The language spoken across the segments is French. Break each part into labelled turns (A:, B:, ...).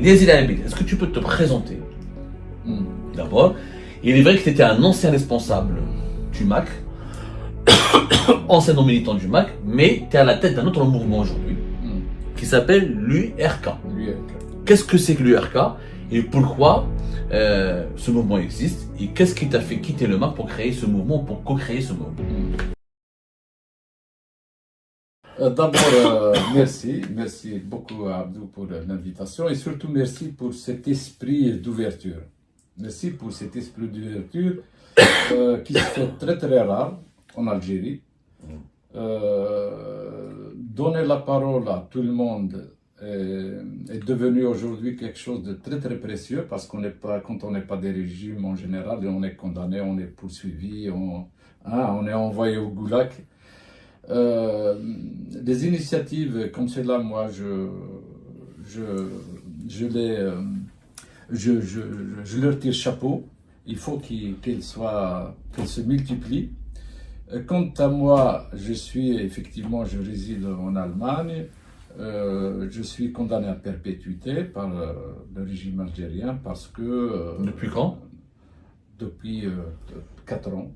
A: Yazid Abid, est-ce que tu peux te présenter d'abord? Il est vrai que tu étais un ancien responsable du MAC, ancien militant du MAC, mais tu es à la tête d'un autre mouvement aujourd'hui qui s'appelle l'URK. Qu'est-ce que c'est que l'URK et pourquoi ce mouvement existe et qu'est-ce qui t'a fait quitter le MAC pour créer ce mouvement, pour co-créer ce mouvement?
B: D'abord, merci beaucoup Abdou pour l'invitation et surtout merci pour cet esprit d'ouverture. Merci pour cet esprit d'ouverture qui se fait très très rare en Algérie. Donner la parole à tout le monde est devenu aujourd'hui quelque chose de très très précieux parce qu'on n'est pas, quand on n'est pas des régimes en général, on est condamné, on est poursuivi, on est envoyé au goulag. Des initiatives comme celle-là, moi, je leur tire chapeau. Il faut qu'elles se multiplient. Quant à moi, je réside en Allemagne. Je suis condamné à perpétuité par le régime algérien parce que...
A: Depuis quand?
B: Depuis 4 ans.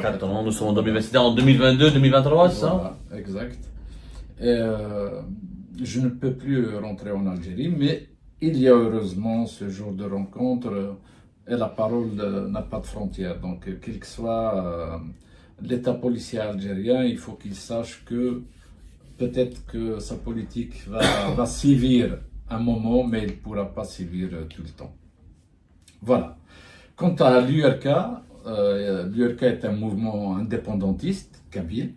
A: 4 ans, nous sommes en 2020, en 2022, 2023, c'est ça?
B: Voilà, exact. Et, je ne peux plus rentrer en Algérie, mais il y a heureusement ce jour de rencontre et la parole n'a pas de frontières. Donc, quel que soit l'état policier algérien, il faut qu'il sache que peut-être que sa politique va sévir un moment, mais il ne pourra pas sévir tout le temps. Voilà. Quant à l'URK, l'URK est un mouvement indépendantiste, kabyle,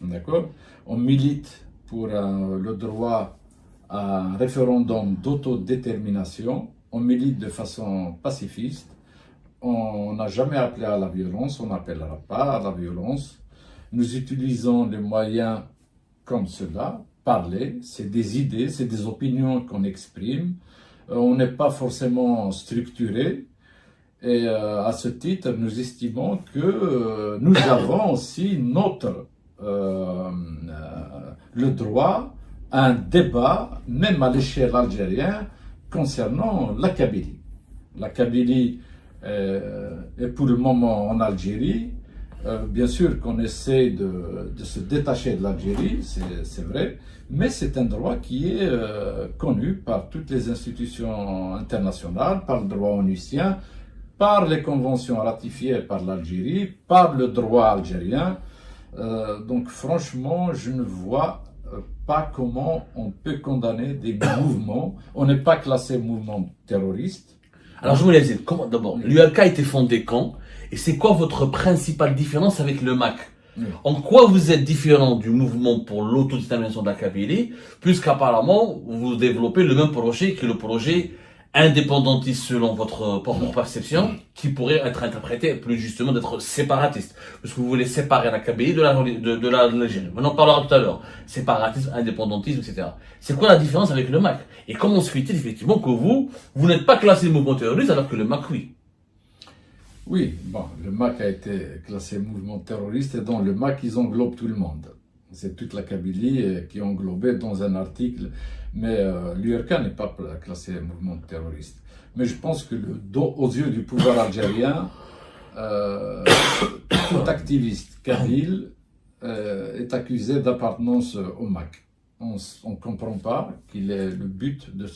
B: d'accord? On milite pour le droit à un référendum d'autodétermination, on milite de façon pacifiste, on n'a jamais appelé à la violence, on n'appellera pas à la violence. Nous utilisons les moyens comme cela, parler, c'est des idées, c'est des opinions qu'on exprime, on n'est pas forcément structuré. Et à ce titre, nous estimons que nous avons aussi le droit à un débat, même à l'échelle algérienne, concernant la Kabylie. La Kabylie est pour le moment en Algérie. Bien sûr qu'on essaie de se détacher de l'Algérie, c'est vrai, mais c'est un droit qui est connu par toutes les institutions internationales, par le droit onusien, par les conventions ratifiées par l'Algérie, par le droit algérien. Donc franchement, je ne vois pas comment on peut condamner des mouvements. On n'est pas classé mouvement terroriste.
A: Alors je me laisse dire, d'abord, l'URK a été fondé quand? Et c'est quoi votre principale différence avec le MAC? En quoi vous êtes différent du mouvement pour l'autodétermination de la Kabylie, puisqu'apparemment vous développez le même projet que le projet indépendantiste selon votre propre perception, qui pourrait être interprété plus justement d'être séparatiste, parce que vous voulez séparer la Kabylie de l'Algérie. On en parlera tout à l'heure. Séparatisme, indépendantisme, etc. C'est quoi la différence avec le MAC? Et comment se fait-il effectivement que vous n'êtes pas classé mouvement terroriste alors que le MAC, oui?
B: Oui, bon, le MAC a été classé mouvement terroriste et dans le MAC, ils englobent tout le monde. C'est toute la Kabylie qui est englobée dans un article. Mais l'URK n'est pas classé mouvement terroriste. Mais je pense que aux yeux du pouvoir algérien, tout activiste kabyle est accusé d'appartenance au MAC. On ne comprend pas qu'il est le but de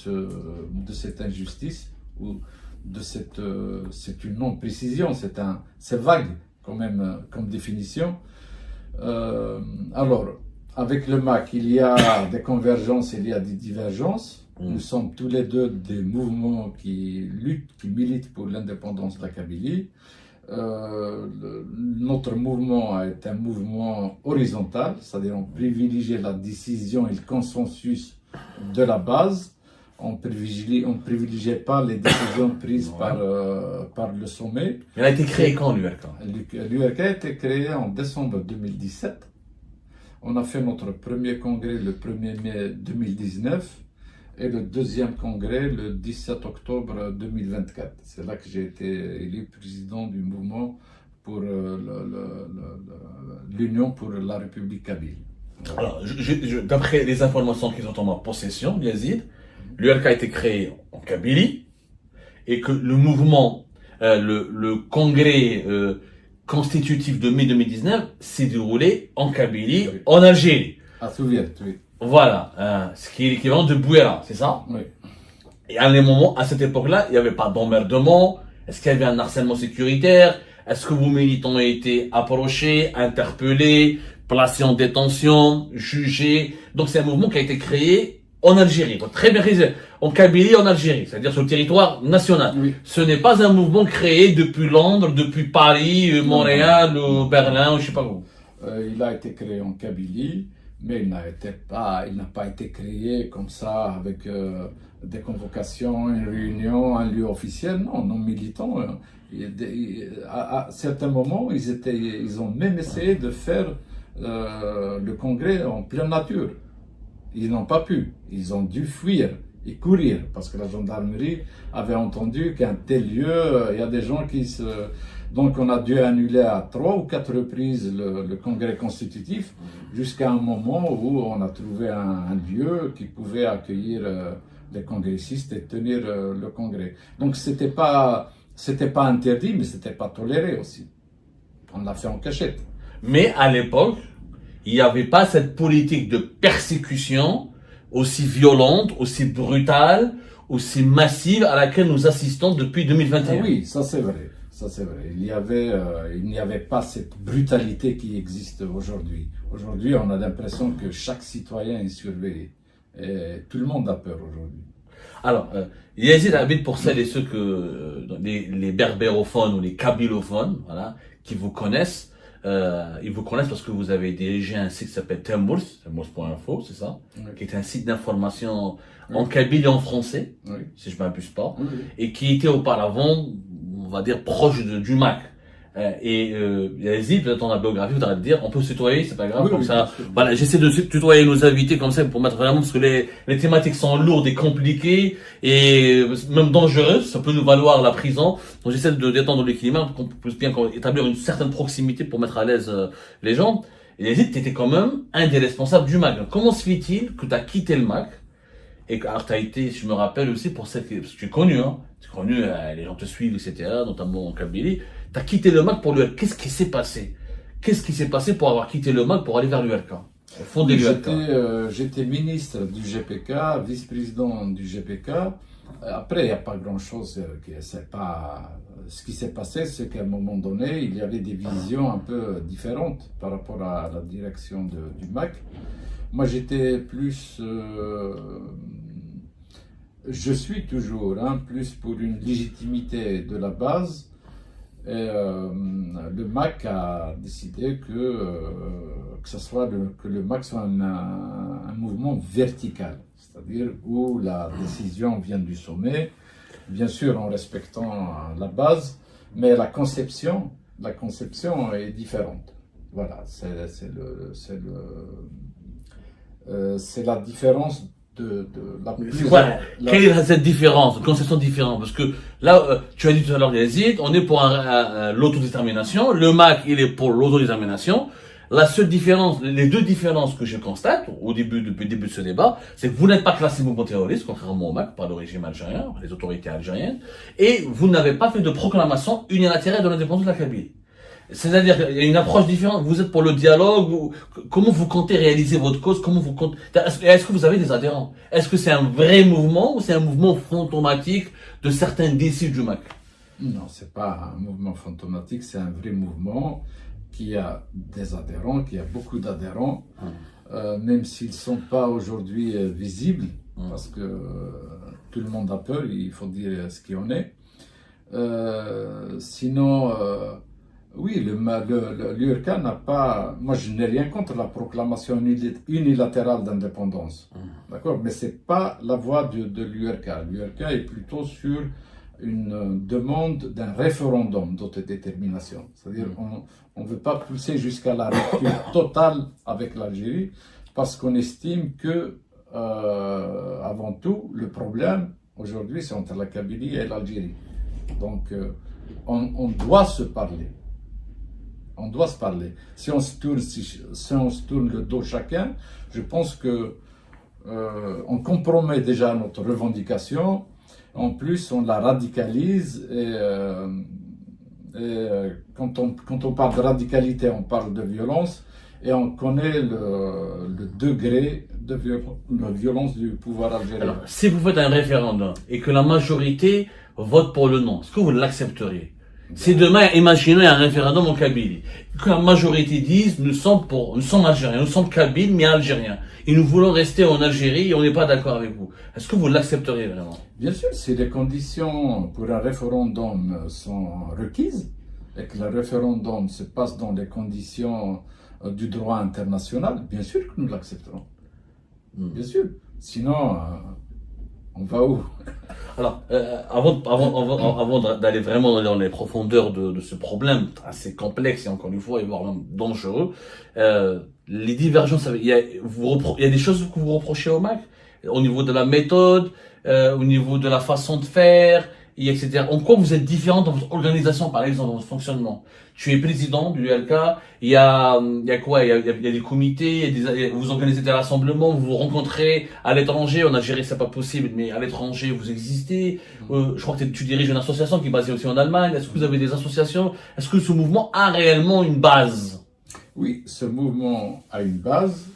B: cette injustice ou de c'est une non-précision, c'est vague quand même comme définition. Alors, avec le MAC, il y a des convergences, il y a des divergences. Nous sommes tous les deux des mouvements qui militent pour l'indépendance de la Kabylie. Notre mouvement est un mouvement horizontal, c'est-à-dire on privilégie la décision et le consensus de la base. On privilégie pas les décisions prises par le sommet.
A: Elle a été créée quand, l'URK?
B: L'URK a été créée en décembre 2017. On a fait notre premier congrès le 1er mai 2019 et le deuxième congrès le 17 octobre 2024. C'est là que j'ai été élu président du mouvement pour l'Union pour la République kabyle.
A: Alors, d'après les informations qui sont en ma possession, Yazid, l'URK a été créé en Kabylie et que le mouvement, le congrès constitutif de mai 2019 s'est déroulé en Kabylie,
B: Oui.
A: en Algérie.
B: À Souviet, oui.
A: Voilà, ce qui est l'équivalent de Bouera, c'est ça?
B: Oui.
A: Et à cette époque-là, il n'y avait pas d'emmerdement. Est-ce qu'il y avait un harcèlement sécuritaire? Est-ce que vos militants ont été approchés, interpellés, placés en détention, jugés? Donc c'est un mouvement qui a été créé en Algérie, très bien réalisé, en Kabylie, en Algérie, c'est-à-dire sur le territoire national.
B: Oui.
A: Ce n'est pas un mouvement créé depuis Londres, depuis Paris, Montréal, ou Berlin, ou je sais pas où.
B: Il a été créé en Kabylie, mais il n'a pas été créé comme ça avec des convocations, une réunion, un lieu officiel. Non, nos militants, à certains moments, ils ont même essayé de faire le congrès en pleine nature. Ils n'ont pas pu. Ils ont dû fuir et courir parce que la gendarmerie avait entendu qu'un tel lieu, il y a des gens qui se... Donc on a dû annuler à 3 ou 4 reprises le congrès constitutif jusqu'à un moment où on a trouvé un lieu qui pouvait accueillir les congressistes et tenir le congrès. Donc c'était pas interdit, mais c'était pas toléré aussi. On l'a fait en cachette.
A: Mais à l'époque, il n'y avait pas cette politique de persécution aussi violente, aussi brutale, aussi massive à laquelle nous assistons depuis 2021.
B: Ah oui, ça c'est vrai. Ça c'est vrai. Il n'y avait pas cette brutalité qui existe aujourd'hui. Aujourd'hui, on a l'impression que chaque citoyen est surveillé. Et tout le monde a peur aujourd'hui.
A: Alors, Yazid habite pour celles et ceux les berbérophones ou les kabylophones, voilà, qui vous connaissent. Ils vous connaissent parce que vous avez dirigé un site qui s'appelle Tembours, tembours.info, c'est ça,
B: Oui.
A: qui est un site d'information en kabyle et en français,
B: Oui.
A: si je m'abuse pas,
B: Oui.
A: et qui était auparavant, on va dire, proche du Mac. Yazid, peut-être dans la biographie, vous allez te dire, on peut se tutoyer, c'est pas grave,
B: Oui,
A: comme
B: oui,
A: ça.
B: bien sûr.
A: Voilà, j'essaie de tutoyer nos invités comme ça pour mettre vraiment, parce que les thématiques sont lourdes et compliquées et même dangereuses, ça peut nous valoir la prison. Donc j'essaie de détendre le climat pour qu'on puisse bien établir une certaine proximité pour mettre à l'aise les gens. Et Yazid, tu étais quand même un des responsables du MAC. Donc, comment se fait-il que tu as quitté le MAC et que, alors tu as été, je me rappelle aussi pour parce que tu es connu, hein, tu es connu, les gens te suivent, etc., notamment en Kabylie. Tu as quitté le MAC pour l'URK. Qu'est-ce qui s'est passé? Qu'est-ce qui s'est passé pour avoir quitté le MAC pour aller vers l'URK? Au fond de l'URK.
B: J'étais ministre du GPK, vice-président du GPK. Après, il n'y a pas grand-chose. Ce qui s'est passé, c'est qu'à un moment donné, il y avait des visions un peu différentes par rapport à la direction du MAC. Moi, j'étais plus... je suis toujours plus pour une légitimité de la base. Et le MAC a décidé que le MAC soit un mouvement vertical, c'est-à-dire où la décision vient du sommet, bien sûr en respectant la base, mais la conception est différente. Voilà, c'est la différence de la
A: Quelle est cette différence, une conception différente? Parce que là, tu as dit tout à l'heure, Yazid, on est pour l'autodétermination, le MAC, il est pour l'autodétermination. La seule différence, les deux différences que je constate depuis le début de ce débat, c'est que vous n'êtes pas classé mouvement terroriste, contrairement au MAC, par le régime algérien, les autorités algériennes, et vous n'avez pas fait de proclamation unilatérale de l'indépendance de la Kabylie. C'est-à-dire qu'il y a une approche différente. Vous êtes pour le dialogue. Comment vous comptez réaliser votre cause? Est-ce que vous avez des adhérents? Est-ce que c'est un vrai mouvement ou c'est un mouvement fantomatique de certains décis du MAC?
B: Non, c'est pas un mouvement fantomatique, c'est un vrai mouvement qui a des adhérents, qui a beaucoup d'adhérents, même s'ils sont pas aujourd'hui visibles, parce que tout le monde a peur, il faut dire ce qu'il en est. Sinon, oui, l'URK n'a pas... Moi, je n'ai rien contre la proclamation unilatérale d'indépendance, d'accord, mais c'est pas la voie de l'URK. L'URK est plutôt sur une demande d'un référendum d'autodétermination. C'est-à-dire on ne veut pas pousser jusqu'à la rupture totale avec l'Algérie parce qu'on estime que, avant tout, le problème aujourd'hui, c'est entre la Kabylie et l'Algérie. Donc, on doit se parler. On doit se parler. Si on se tourne le dos chacun, je pense que on compromet déjà notre revendication. En plus, on la radicalise quand on parle de radicalité, on parle de violence et on connaît le degré de violence du pouvoir algérien.
A: Alors, si vous faites un référendum et que la majorité vote pour le non, est-ce que vous l'accepteriez? Si demain, imaginez un référendum en Kabylie, que la majorité dise nous sommes algériens, nous sommes kabyles mais algériens, et nous voulons rester en Algérie et on n'est pas d'accord avec vous. Est-ce que vous l'accepteriez vraiment?
B: Bien sûr, si les conditions pour un référendum sont requises et que le référendum se passe dans les conditions du droit international, bien sûr que nous l'accepterons. Bien sûr. Sinon, on va où?
A: Alors, avant d'aller vraiment dans les profondeurs de ce problème assez complexe et encore une fois, et voire même dangereux, les divergences, il y a des choses que vous reprochez au MAC au niveau de la méthode, au niveau de la façon de faire, et etc. En quoi vous êtes différent dans votre organisation, par exemple, dans votre fonctionnement? Tu es président du LK, il y a quoi? Il y a des comités, vous organisez des rassemblements, vous vous rencontrez à l'étranger. En Algérie, c'est pas possible, mais à l'étranger, vous existez. Je crois que tu diriges une association qui est basée aussi en Allemagne. Est-ce que vous avez des associations? Est-ce que ce mouvement a réellement une base?
B: Oui, ce mouvement a une base.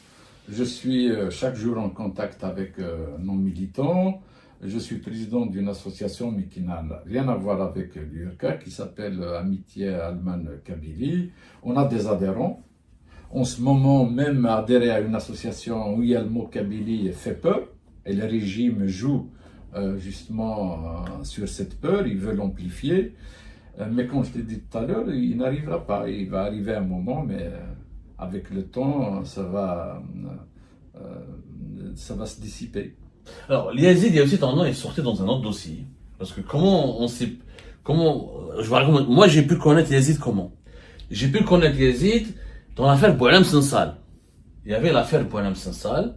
B: Je suis chaque jour en contact avec nos militants. Je suis président d'une association, mais qui n'a rien à voir avec l'URK, qui s'appelle Amitié Allemagne-Kabylie. On a des adhérents. En ce moment, même adhérer à une association où il y a le mot Kabylie fait peur. Et le régime joue justement sur cette peur. Il veut l'amplifier. Mais comme je t'ai dit tout à l'heure, il n'arrivera pas. Il va arriver un moment, mais avec le temps, ça va se dissiper.
A: Alors, l'Yazid, il y a aussi ton nom est sorti dans un autre dossier. Parce que moi j'ai pu connaître Yazid comment? J'ai pu connaître Yazid dans l'affaire Boualem Sansal. Il y avait l'affaire Boualem Sansal,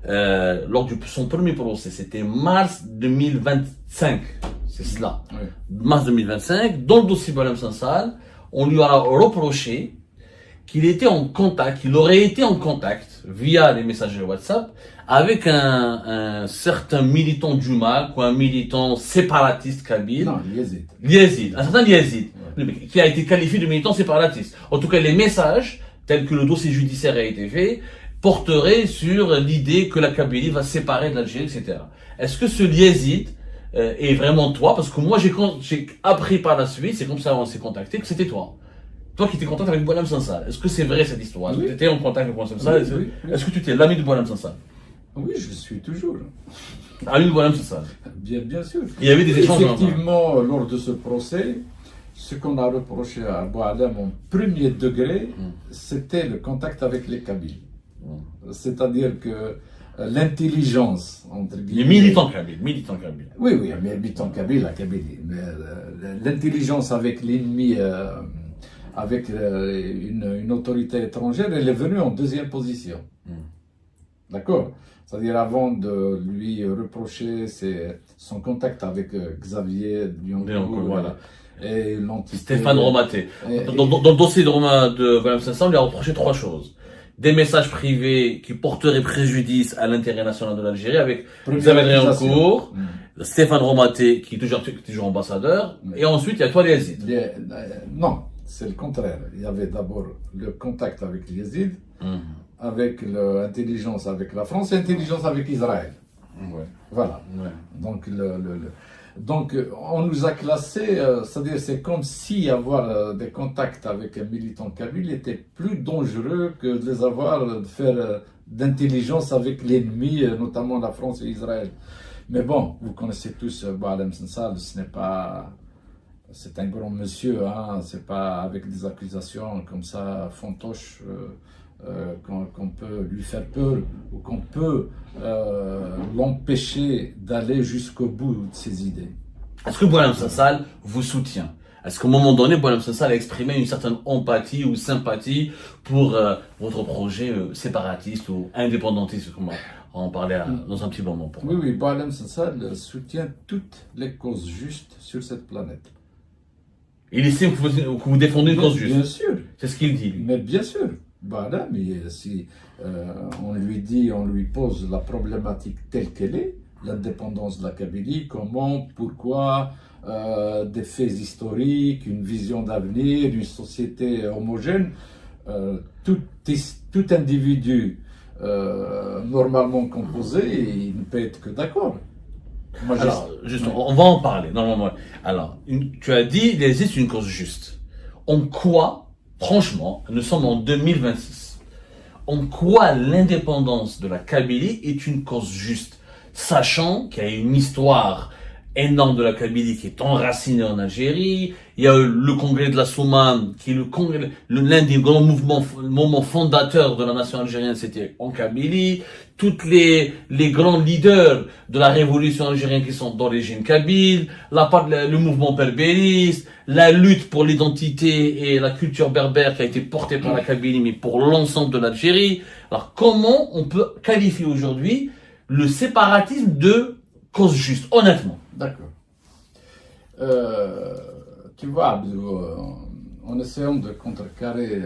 A: lors de son premier procès. C'était mars 2025. C'est cela.
B: Oui.
A: Mars 2025. Dans le dossier Boualem Sansal, on lui a reproché qu'il aurait été en contact via les messageries WhatsApp avec un certain militant du MAC ou un militant séparatiste kabyle.
B: Non, Yazid.
A: Yazid, un certain Yazid,
B: Ouais.
A: qui a été qualifié de militant séparatiste. En tout cas, les messages, tels que le dossier judiciaire a été fait, porteraient sur l'idée que la Kabylie va se séparer de l'Algérie, etc. Est-ce que ce Yazid est vraiment toi? Parce que moi, j'ai appris par la suite, c'est comme ça on s'est contacté, que c'était toi. Toi qui étais en contact avec Boualem Sansal, est-ce que c'est vrai cette histoire? Est-ce que tu étais en contact avec Boualem Sansal?
B: Oui.
A: Est-ce que tu étais l'ami de Boualem Sansal?
B: Oui, je suis toujours.
A: Ami de Boualem Sansal.
B: Bien sûr.
A: Il y avait des échanges.
B: Effectivement, lors de ce procès, ce qu'on a reproché à Boualem en premier degré, c'était le contact avec les Kabyles. C'est-à-dire que l'intelligence, entre guillemets...
A: Les militants kabyles.
B: Oui, mais militants kabyles, la Kabylie. Mais l'intelligence avec l'ennemi, avec une autorité étrangère, elle est venue en deuxième position. D'accord? C'est-à-dire avant de lui reprocher son contact avec Xavier Lyoncourt,
A: voilà.
B: Et l'entité...
A: Stéphane Romaté. Dans le dossier de Boualem Sansal, on lui a reproché 3 choses. Des messages privés qui porteraient préjudice à l'intérêt national de l'Algérie avec Xavier Lyoncourt, Stéphane Romaté qui est toujours ambassadeur, et ensuite il y a toi Yazid.
B: Non, c'est le contraire. Il y avait d'abord le contact avec Yazid, avec l'intelligence avec la France et l'intelligence avec Israël.
A: Ouais.
B: Voilà.
A: Ouais.
B: Donc, on nous a classés, c'est-à-dire c'est comme si avoir des contacts avec un militant kabyle était plus dangereux que de les avoir, de faire d'intelligence avec l'ennemi, notamment la France et Israël. Mais bon, vous connaissez tous Boualem Sansal, c'est un grand monsieur, hein, c'est pas avec des accusations comme ça fantoches qu'on peut lui faire peur ou qu'on peut l'empêcher d'aller jusqu'au bout de ses idées.
A: Est-ce que Boualem Sansal vous soutient? Est-ce qu'à un moment donné, Boualem Sansal a exprimé une certaine empathie ou sympathie pour votre projet séparatiste ou indépendantiste, comme on en parlait dans un petit moment?
B: Oui, Boualem Sansal soutient toutes les causes justes sur cette planète.
A: Il estime que vous défendez une cause juste.
B: Bien sûr.
A: C'est ce qu'il dit, lui.
B: Mais bien sûr. Voilà, mais si on lui dit, on lui pose la problématique telle qu'elle est, l'indépendance de la Kabylie, comment, pourquoi, des faits historiques, une vision d'avenir, une société homogène, tout individu normalement composé, il ne peut être que d'accord.
A: Alors, on va en parler. Non. Alors, tu as dit, il existe une cause juste. En quoi, franchement, nous sommes en 2026, en quoi l'indépendance de la Kabylie est une cause juste, sachant qu'il y a une histoire énorme de la Kabylie qui est enracinée en Algérie, il y a le congrès de la Soumane, qui est l'un des grands moments fondateurs de la nation algérienne, c'était en Kabylie, toutes les grands leaders de la révolution algérienne qui sont d'origine kabyle, le mouvement berbériste, la lutte pour l'identité et la culture berbère qui a été portée par la Kabylie, mais pour l'ensemble de l'Algérie. Alors, comment on peut qualifier aujourd'hui le séparatisme de cause juste, honnêtement?
B: D'accord. Tu vois, Abdou, en essayant de contrecarrer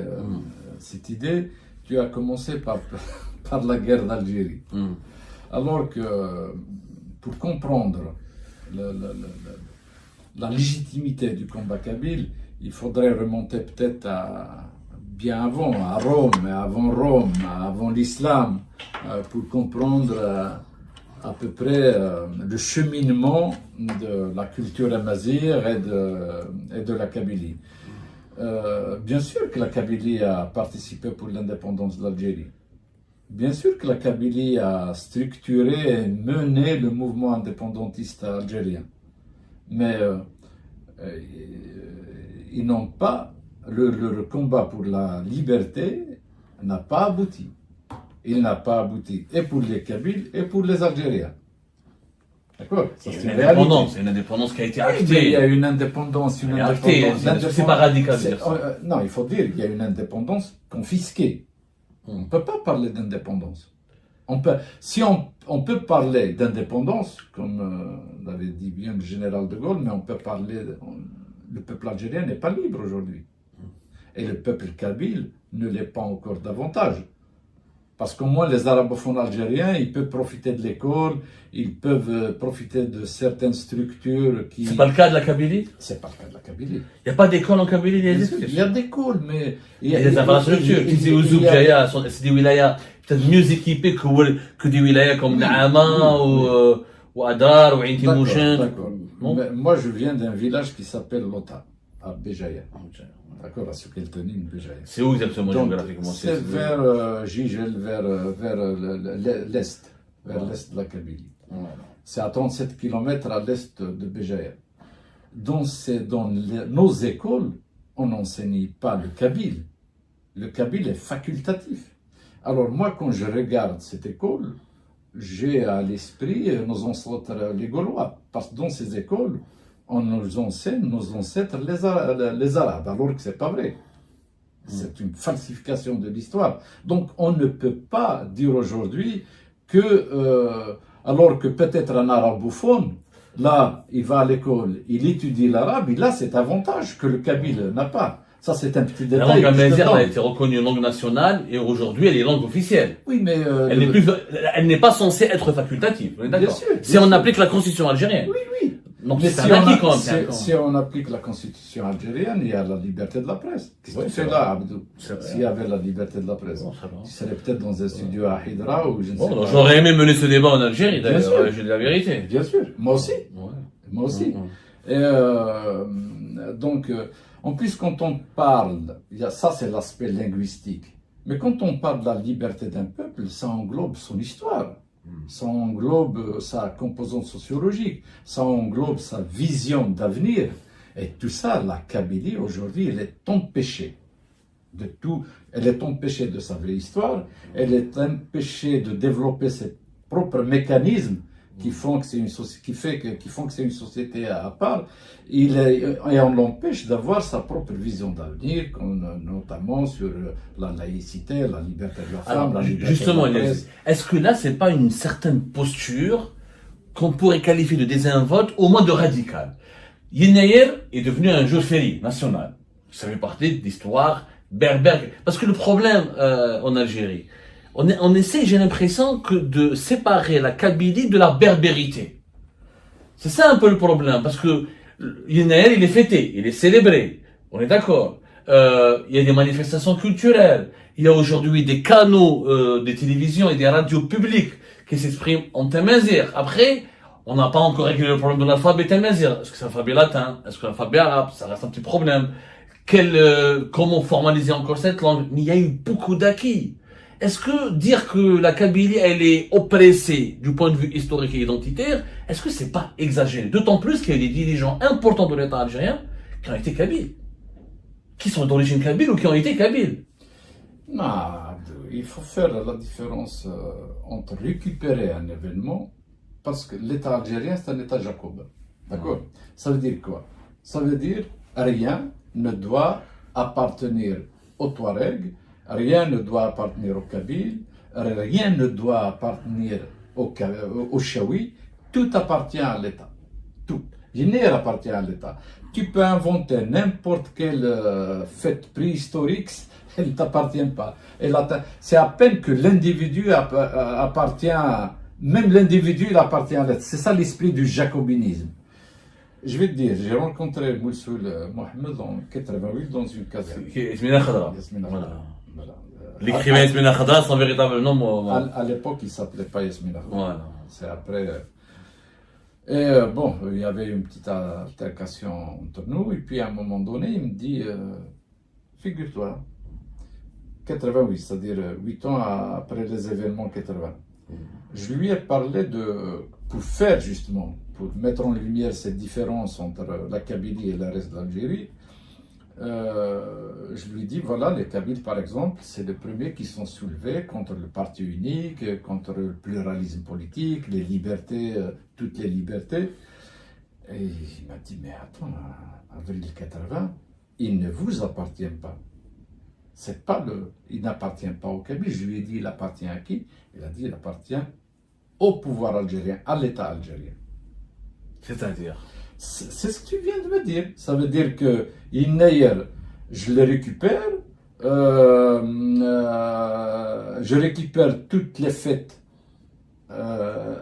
B: cette idée, tu as commencé par la guerre d'Algérie. Alors que pour comprendre la légitimité du combat kabyle, il faudrait remonter peut-être bien avant, à Rome, avant l'islam, pour comprendre à peu près le cheminement de la culture amazighe et de la Kabylie. Bien sûr que la Kabylie a participé pour l'indépendance de l'Algérie. Bien sûr que la Kabylie a structuré et mené le mouvement indépendantiste algérien. Mais ils n'ont pas, le combat pour la liberté n'a pas abouti. Il n'a pas abouti, et pour les Kabyles, et pour les Algériens. D'accord?
A: C'est une indépendance qui a été actée.
B: Il y a une indépendance,
A: c'est pas radical.
B: Non, il faut dire qu'il y a une indépendance confisquée. On ne peut pas parler d'indépendance. Si on peut parler d'indépendance, comme l'avait dit bien le général de Gaulle, mais on peut parler, le peuple algérien n'est pas libre aujourd'hui. Et le peuple kabyle ne l'est pas encore davantage. Parce qu'au moins les arabophones algériens, ils peuvent profiter de l'école, ils peuvent profiter de certaines structures qui...
A: C'est pas le cas de la Kabylie?
B: C'est pas le cas de la Kabylie.
A: Il n'y a pas d'école en Kabylie?
B: Il y a des écoles, mais...
A: Il y a des infrastructures. C'est des wilayas peut-être mieux équipés que des wilayas comme Naama ou Adrar ou Inti Mouchen.
B: D'accord. Moi, je viens d'un village qui s'appelle Lota, à Béjaïa. D'accord, à Soukeltonine, Béjaïa.
A: C'est où exactement géographiquement?
B: C'est vers Gigel, vers l'est, l'est de la Kabylie. C'est à 37 km à l'est de Béjaïa. Dans nos écoles, on n'enseigne pas le kabyle. Le kabyle est facultatif. Alors moi, quand je regarde cette école, j'ai à l'esprit nos ancêtres les Gaulois. Parce que dans ces écoles, on nous enseigne nos ancêtres les Arabes, alors que ce n'est pas vrai. C'est une falsification de l'histoire. Donc on ne peut pas dire aujourd'hui que, alors que peut-être un arabophone, là, il va à l'école, il étudie l'arabe, il a cet avantage que le kabyle n'a pas. Ça, c'est un petit détail.
A: La langue amazigh a été reconnue langue nationale et aujourd'hui, elle est langue officielle.
B: Oui, mais...
A: elle n'est pas censée être facultative. On est d'accord. Si on applique la constitution algérienne.
B: Oui.
A: Donc,
B: mais
A: si
B: on applique la constitution algérienne, il y a la liberté de la presse. Qu'est-ce que tu fais là, Abdou? S'il y avait la liberté de la presse, tu serais peut-être dans un studio à Hydra ou je ne sais pas.
A: J'aurais aimé mener ce débat en Algérie, d'ailleurs, j'ai de la vérité.
B: Bien sûr, moi aussi. Moi aussi. Et donc, en plus, quand on parle, ça c'est l'aspect linguistique, mais quand on parle de la liberté d'un peuple, ça englobe son histoire. Ça englobe sa composante sociologique, ça englobe sa vision d'avenir. Et tout ça, la Kabylie, aujourd'hui, elle est empêchée de tout. Elle est empêchée de sa vraie histoire, elle est empêchée de développer ses propres mécanismes qui font que c'est une société à part, et on l'empêche d'avoir sa propre vision d'avenir, notamment sur la laïcité, la liberté de la femme, la liberté
A: justement,
B: de la presse.
A: Est-ce que là, c'est pas une certaine posture qu'on pourrait qualifier de désinvolte, au moins de radicale? Yenayer est devenu un jour férié national. Ça fait partie de l'histoire berbère. Parce que le problème en Algérie, on essaie, j'ai l'impression, que de séparer la Kabylie de la berbérité. C'est ça un peu le problème, parce que Yenaël, il est fêté, il est célébré, on est d'accord. Il y a des manifestations culturelles, il y a aujourd'hui des canaux de télévision et des radios publiques qui s'expriment en Tamazight. Après, on n'a pas encore réglé le problème de l'alphabet Tamazight. Est-ce que c'est l'alphabet latin? Est-ce que l'alphabet arabe? Ça reste un petit problème. Comment formaliser encore cette langue? Mais il y a eu beaucoup d'acquis. Est-ce que dire que la Kabylie, elle est oppressée du point de vue historique et identitaire, est-ce que c'est pas exagéré? D'autant plus qu'il y a des dirigeants importants de l'État algérien qui ont été kabyles. Qui sont d'origine kabyle ou qui ont été kabyles.
B: Non, il faut faire la différence entre récupérer un événement, parce que l'État algérien, c'est un État jacobin. D'accord? Ça veut dire quoi? Ça veut dire rien ne doit appartenir aux Touaregs, rien ne doit appartenir aux Kabyles, rien ne doit appartenir aux Chaouis, tout appartient à l'État. Tout. Guinée appartient à l'État. Tu peux inventer n'importe quelle fête préhistorique, elle ne t'appartient pas. C'est à peine que l'individu appartient, même l'individu il appartient à l'État. C'est ça l'esprit du jacobinisme. Je vais te dire, j'ai rencontré Moussoul Mohamed en 88 dans une caserne.
A: Yasmina Khadra.
B: Voilà.
A: L'écrivain Yasmina Khadra, son véritable nom.
B: À l'époque, il ne s'appelait pas Yasmina Khadra.
A: Voilà.
B: C'est après. Et bon, il y avait une petite altercation entre nous, et puis à un moment donné, il me dit figure-toi, 88, c'est-à-dire 8 ans après les événements 80. Je lui ai parlé pour faire justement, pour mettre en lumière cette différence entre la Kabylie et le reste de l'Algérie. Je lui dis voilà, les Kabyles par exemple, c'est les premiers qui sont soulevés contre le parti unique, contre le pluralisme politique, les libertés, toutes les libertés. Et il m'a dit mais attends, avril 80, il ne vous appartient pas. C'est pas il n'appartient pas au Kabyles. Je lui ai dit il appartient à qui? Il a dit il appartient au pouvoir algérien, à l'État algérien.
A: C'est-à-dire?
B: C'est ce que tu viens de me dire. Ça veut dire que Innayer, je le récupère, je récupère toutes les fêtes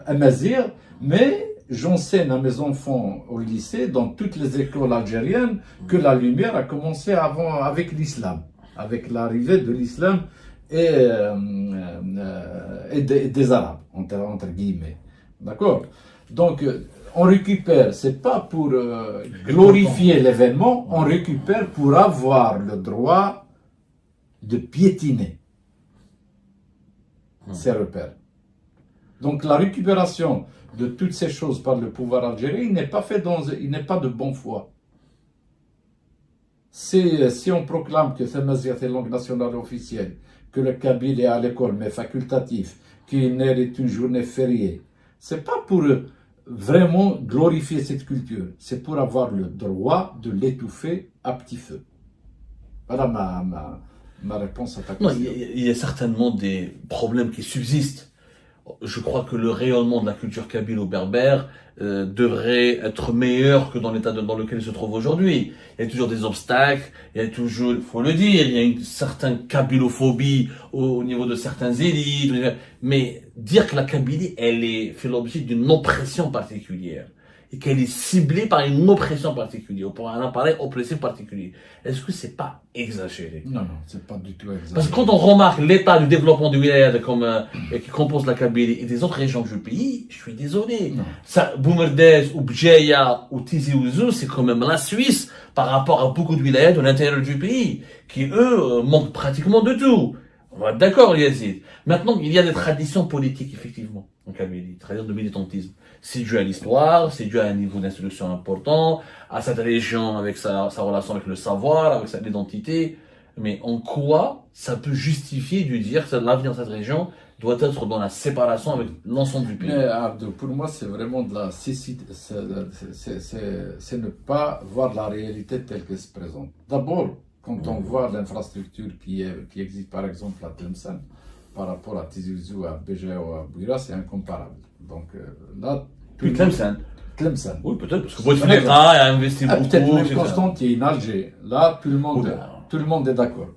B: Amazigh, mais j'enseigne à mes enfants au lycée, dans toutes les écoles algériennes, que la lumière a commencé avant avec l'islam, avec l'arrivée de l'islam et des Arabes, entre guillemets. D'accord? Donc, on récupère, c'est pas pour glorifier l'événement, on récupère pour avoir le droit de piétiner ces repères. Donc la récupération de toutes ces choses par le pouvoir algérien, il n'est pas fait il n'est pas de bonne foi. Si on proclame que Tamazight est langue nationale officielle, que le Kabyle est à l'école mais facultatif, qu'il est une journée fériée, c'est pas pour vraiment glorifier cette culture, c'est pour avoir le droit de l'étouffer à petit feu. Voilà ma réponse à ta question.
A: Il y a certainement des problèmes qui subsistent. Je crois que le rayonnement de la culture kabyle ou berbère devrait être meilleur que dans l'état dans lequel il se trouve aujourd'hui. Il y a toujours des obstacles, il y a toujours, il faut le dire, il y a une certaine kabylophobie au niveau de certains élites, mais dire que la Kabylie, elle fait l'objet d'une oppression particulière et qu'elle est ciblée par une oppression particulière, par un appareil oppressif particulier. Est-ce que c'est pas exagéré?
B: Non, c'est pas du tout exagéré.
A: Parce que quand on remarque l'état du développement du wilayat qui compose la Kabylie et des autres régions du pays, je suis désolé. Ça, Boumerdès ou Bjeya ou Tizi Ouzou, c'est quand même la Suisse par rapport à beaucoup de wilayats de l'intérieur du pays, qui eux manquent pratiquement de tout. On va être d'accord, Yazid. Maintenant, il y a des traditions politiques, effectivement, en Kabylie, traditions de militantisme. C'est dû à l'histoire, c'est dû à un niveau d'instruction important, à cette région avec sa relation avec le savoir, avec sa identité. Mais en quoi ça peut justifier de dire que l'avenir de cette région doit être dans la séparation avec l'ensemble du pays?
B: Mais Abdou, pour moi, c'est vraiment de la cécité, c'est ne pas voir la réalité telle qu'elle se présente. D'abord, quand on voit l'infrastructure qui existe par exemple à Tlemcen, par rapport à Tizi Ouzou, à Béja ou à Bouira, c'est incomparable. Donc là,
A: Puis Tlemcen.
B: Oui,
A: peut-être, parce que Bouteflika a investi beaucoup.
B: Peut-être même Constantine, Alger. Là, tout le monde est d'accord.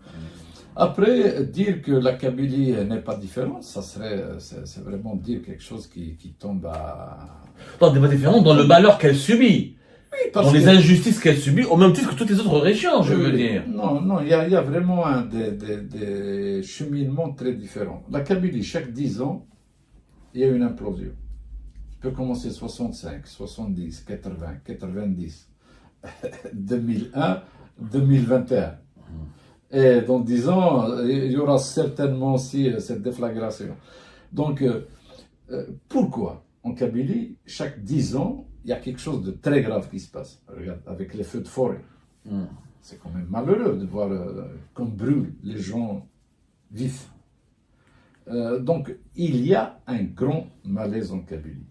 B: Après, dire que la Kabylie n'est pas différente, c'est vraiment dire quelque chose qui tombe à...
A: Non, elle n'est pas différente dans le malheur qu'elle subit,
B: Oui,
A: dans les injustices qu'elle subit, au même titre que toutes les autres régions, je veux dire.
B: Non, non, il y a vraiment des cheminements très différents. La Kabylie, chaque 10 ans, il y a une implosion. Il peut commencer 65, 70, 80, 90, 2001, 2021. Et dans 10 ans, il y aura certainement aussi cette déflagration. Donc, pourquoi en Kabylie, chaque 10 ans, il y a quelque chose de très grave qui se passe? Regarde, avec les feux de forêt. C'est quand même malheureux de voir qu'on brûle les gens vifs. Donc, il y a un grand malaise en Kabylie.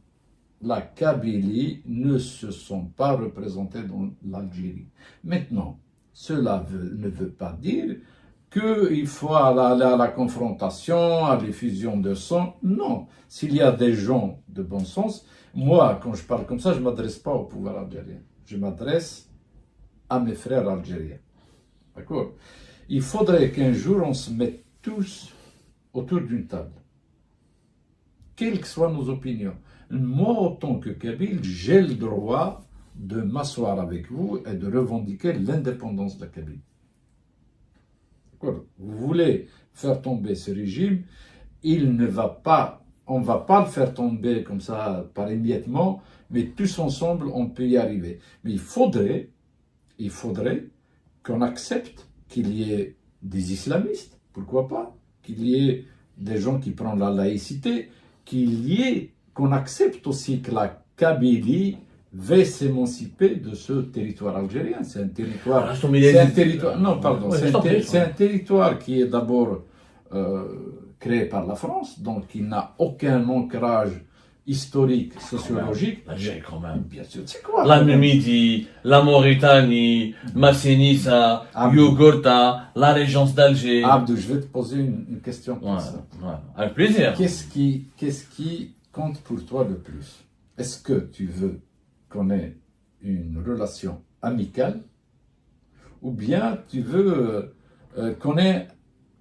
B: La Kabylie ne se sent pas représentée dans l'Algérie. Maintenant, cela ne veut pas dire qu'il faut aller à la confrontation, à l'effusion de sang. Non, s'il y a des gens de bon sens, moi, quand je parle comme ça, je ne m'adresse pas au pouvoir algérien. Je m'adresse à mes frères algériens. D'accord? Il faudrait qu'un jour, on se mette tous autour d'une table. Quelles que soient nos opinions. Moi, en tant que Kabyle, j'ai le droit de m'asseoir avec vous et de revendiquer l'indépendance de la Kabylie. D'accord? Vous voulez faire tomber ce régime, on ne va pas le faire tomber comme ça par émiettement, mais tous ensemble, on peut y arriver. Mais il faudrait qu'on accepte qu'il y ait des islamistes, pourquoi pas, qu'il y ait des gens qui prennent la laïcité, qu'on accepte aussi que la Kabylie va s'émanciper de ce territoire algérien. C'est un territoire... c'est un territoire qui est d'abord créé par la France, donc qui n'a aucun ancrage historique, sociologique.
A: L'Algérie quand même.
B: Bien sûr, c'est quoi?
A: La Numidie, la Mauritanie, Massénissa, Yugurta, la Régence d'Alger.
B: Abdou, je vais te poser une question comme ça.
A: Avec plaisir.
B: Qu'est-ce qui compte pour toi le plus? Est-ce que tu veux qu'on ait une relation amicale ou bien tu veux qu'on ait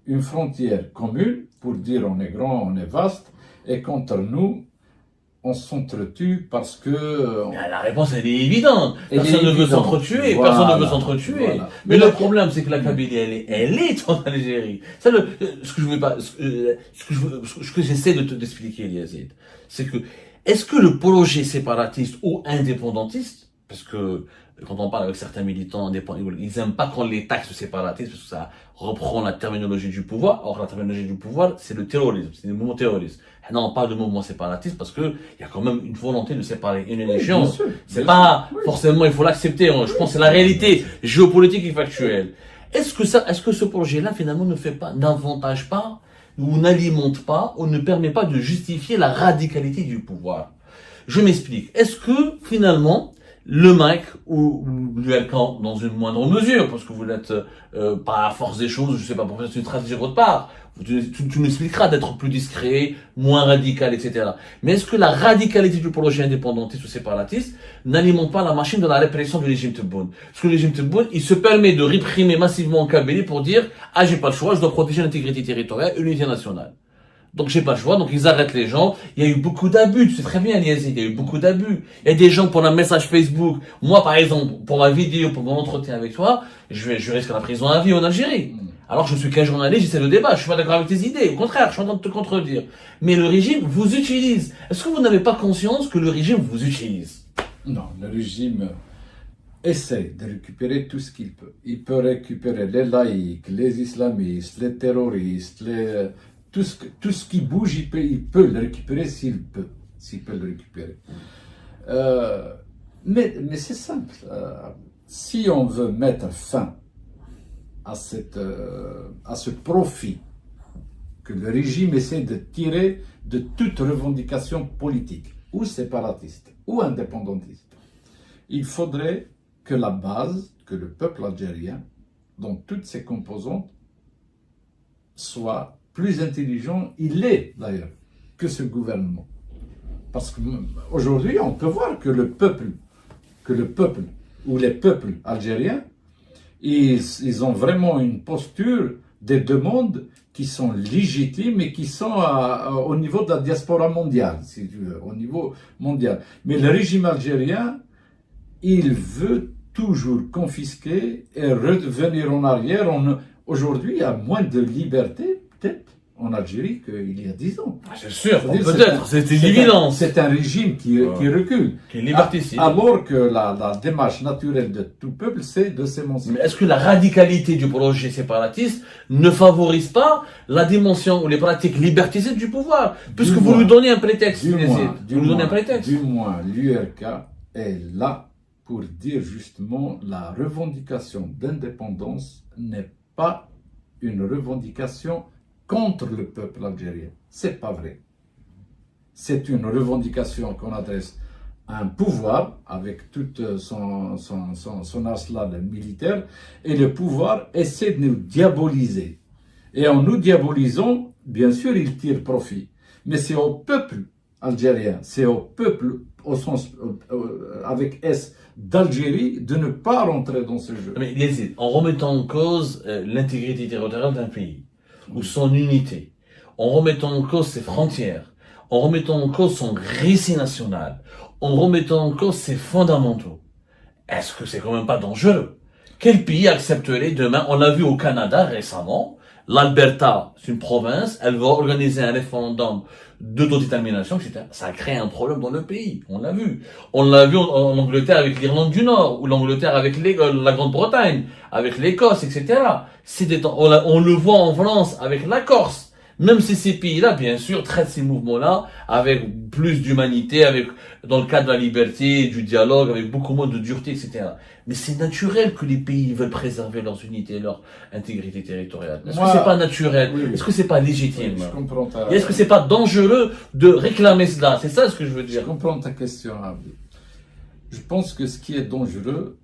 B: une frontière commune pour dire on est grand, on est vaste et contre nous, on s'entretue parce que...
A: La réponse, elle est évidente. Personne ne veut s'entretuer. Voilà, personne ne veut s'entretuer. Voilà. Mais le problème, c'est que la Kabylie, elle est en Algérie. Ça, ce que j'essaie de t'expliquer, Yazid, c'est que, est-ce que le projet séparatiste ou indépendantiste, parce que quand on parle avec certains militants indépendants, ils n'aiment pas qu'on les taxe séparatistes parce que ça reprend la terminologie du pouvoir. Or, la terminologie du pouvoir, c'est le terrorisme, c'est le mouvement terroriste. Non, on parle de mouvement séparatiste parce que il y a quand même une volonté de séparer une nation. C'est pas forcément, il faut l'accepter. Je pense que c'est la réalité géopolitique et factuelle. Est-ce que ce projet-là, finalement, n'avantage pas, ou n'alimente pas, ou ne permet pas de justifier la radicalité du pouvoir? Je m'explique. Est-ce que, finalement, le MAC ou l'ULCAN dans une moindre mesure, parce que vous n'êtes pas à force des choses, je sais pas, pour faire une stratégie de votre part, tu m'expliqueras d'être plus discret, moins radical, etc. Mais est-ce que la radicalité du projet indépendantiste ou séparatiste n'alimente pas la machine de la répression du régime Tebboune? Parce que le régime Tebboune, il se permet de réprimer massivement en Kabylie pour dire « Ah, j'ai pas le choix, je dois protéger l'intégrité territoriale et l'unité nationale ». Donc j'ai pas le choix, donc ils arrêtent les gens. Il y a eu beaucoup d'abus, tu sais très bien, Yazid, il y a eu beaucoup d'abus. Il y a des gens pour un message Facebook. Moi, par exemple, pour ma vidéo, pour mon entretien avec toi, je risque la prison à vie en Algérie. Alors je suis qu'un journaliste, j'essaie le débat, je suis pas d'accord avec tes idées. Au contraire, je suis en train de te contredire. Mais le régime vous utilise. Est-ce que vous n'avez pas conscience que le régime vous utilise?
B: Non, le régime essaie de récupérer tout ce qu'il peut. Il peut récupérer les laïcs, les islamistes, les terroristes, tout ce qui bouge, il peut le récupérer s'il peut le récupérer. Mais c'est simple. Si on veut mettre fin à ce profit que le régime essaie de tirer de toute revendication politique, ou séparatiste, ou indépendantiste, il faudrait que la base, que le peuple algérien, dans toutes ses composantes, soit plus intelligent, il est d'ailleurs, que ce gouvernement. Parce qu'aujourd'hui, on peut voir que le peuple ou les peuples algériens, ils ont vraiment une posture des demandes qui sont légitimes et qui sont au niveau de la diaspora mondiale, si tu veux, au niveau mondial. Mais le régime algérien, il veut toujours confisquer et revenir en arrière. Aujourd'hui, il y a moins de liberté, peut-être, en Algérie qu'il y a 10 ans.
A: C'est sûr, peut-être, c'est une évidence.
B: C'est un régime qui recule.
A: Qui est liberticide.
B: Alors que la démarche naturelle de tout peuple, c'est de s'émanciper.
A: Mais est-ce que la radicalité du projet séparatiste ne favorise pas la dimension ou les pratiques liberticides du pouvoir? Puisque vous lui donnez un prétexte.
B: Du moins, l'URK est là pour dire justement la revendication d'indépendance n'est pas une revendication contre le peuple algérien. C'est pas vrai. C'est une revendication qu'on adresse à un pouvoir avec toute son arsenal militaire, et le pouvoir essaie de nous diaboliser. Et en nous diabolisant, bien sûr, il tire profit. Mais c'est au peuple algérien, c'est au peuple au sens avec S d'Algérie de ne pas rentrer dans ce jeu.
A: Mais Yazid, en remettant en cause l'intégrité territoriale d'un pays, ou son unité, en remettant en cause ses frontières, en remettant en cause son récit national, en remettant en cause ses fondamentaux, est-ce que c'est quand même pas dangereux? Quel pays accepterait demain? On l'a vu au Canada récemment, l'Alberta, c'est une province, elle va organiser un référendum d'autodétermination, etc. Ça a créé un problème dans le pays, on l'a vu. On l'a vu en Angleterre avec l'Irlande du Nord, ou l'Angleterre avec la Grande-Bretagne, avec l'Écosse, etc. On le voit en France avec la Corse. Même si ces pays-là, bien sûr, traitent ces mouvements-là avec plus d'humanité, dans le cadre de la liberté, du dialogue, avec beaucoup moins de dureté, etc. Mais c'est naturel que les pays veulent préserver leur unité et leur intégrité territoriale. Est-ce que c'est pas naturel?
B: Oui.
A: Est-ce que c'est pas légitime?
B: Oui, je comprends
A: Et est-ce que c'est pas dangereux de réclamer cela? C'est ça ce que je veux dire.
B: Je comprends ta question, Abdi. Je pense que ce qui est dangereux,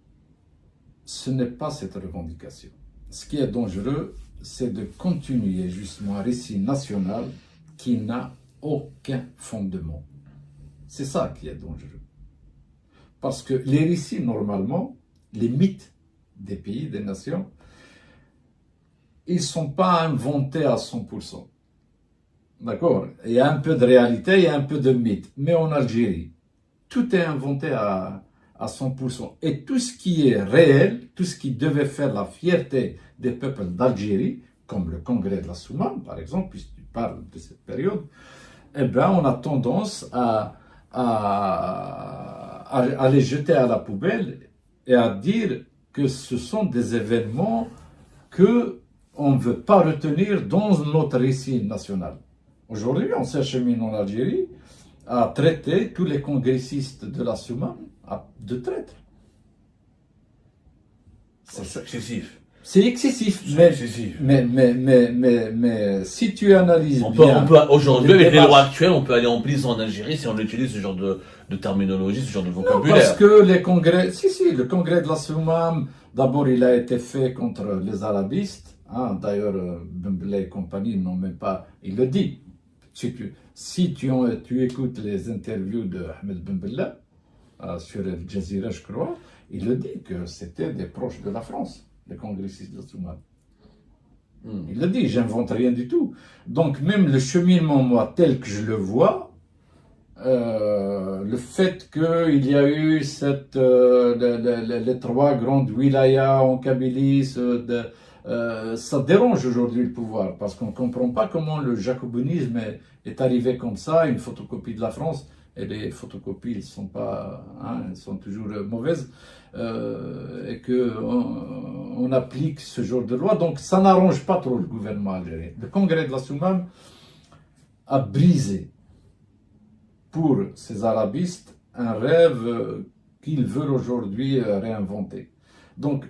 B: ce n'est pas cette revendication. Ce qui est dangereux, c'est de continuer justement un récit national qui n'a aucun fondement. C'est ça qui est dangereux. Parce que les récits, normalement, les mythes des pays, des nations, ils ne sont pas inventés à 100%. D'accord? Il y a un peu de réalité, il y a un peu de mythe. Mais en Algérie, tout est inventé à 100%. Et tout ce qui est réel, tout ce qui devait faire la fierté des peuples d'Algérie, comme le congrès de la Soumane, par exemple, puisque tu parles de cette période, eh bien, on a tendance à les jeter à la poubelle et à dire que ce sont des événements qu'on ne veut pas retenir dans notre récit national. Aujourd'hui, on s'achemine en Algérie à traiter tous les congressistes de la Soumane de traîtres.
A: C'est excessif.
B: C'est excessif, mais si tu analyses
A: aujourd'hui, avec les lois actuelles, on peut aller en prison en Algérie si on utilise ce genre de terminologie, ce genre de vocabulaire.
B: Parce que les congrès, le congrès de la Soumane, d'abord il a été fait contre les arabistes. D'ailleurs, Bembla et compagnie n'ont même pas, il le dit. Si tu écoutes les interviews de Ahmed Bembla sur Al Jazeera, je crois, il le dit que c'était des proches de la France. Les congressistes de Soumane. Il a dit, j'invente rien du tout. Donc même le cheminement, moi, tel que je le vois, le fait qu'il y a eu les 3 grandes wilayas en Kabylie, ça dérange aujourd'hui le pouvoir, parce qu'on ne comprend pas comment le jacobinisme est arrivé comme ça, une photocopie de la France. Et les photocopies, elles sont toujours mauvaises, et qu'on applique ce genre de loi. Donc ça n'arrange pas trop le gouvernement algérien. Le congrès de la Soumane a brisé pour ces arabistes un rêve qu'ils veulent aujourd'hui réinventer. Donc